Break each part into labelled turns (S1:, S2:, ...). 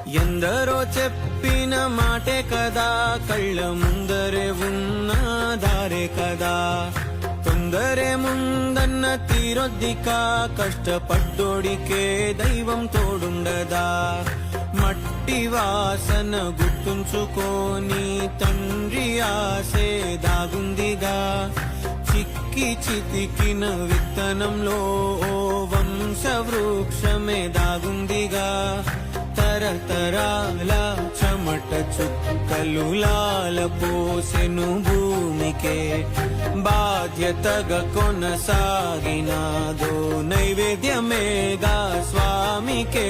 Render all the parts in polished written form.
S1: ఎందరో చెప్పిన మాటే కదా, కళ్ళ ముందరే ఉన్న దారే కదా. తొందరే ముందన్న తీరొద్దిక, కష్టపడ్డోడికే దైవం తోడుండదా. మట్టి వాసన గుర్తుంచుకోని తండ్రి ఆసే దాగుందిగా. చిక్కి చితికిన విత్తనంలో ఓ వంశ వృక్షమే దాగుందిగా. తరతరాల చెమట చుక్కలు లాల పోసెను భూమికే. బాధ్యతగా కొనసాగినాదో నైవేద్యమేగా స్వామికే.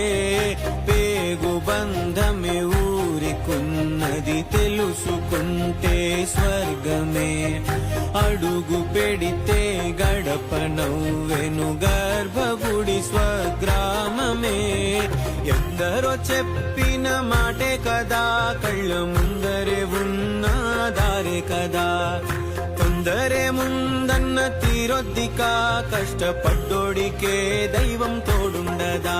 S1: పేగు బంధమే ఊరికున్నది తెలుసుకుంటే స్వర్గమే. అడుగు పెడితే గడప నవ్వెను గర్భగుడి స్వగ్రామమే. ఎందరో చెప్పిన మాటే కదా, కళ్ళ ముందరే ఉన్న దారే కదా. తొందరే ముందన్న తీరొద్దిక, కష్టపడ్డోడికే దైవం తోడుండదా.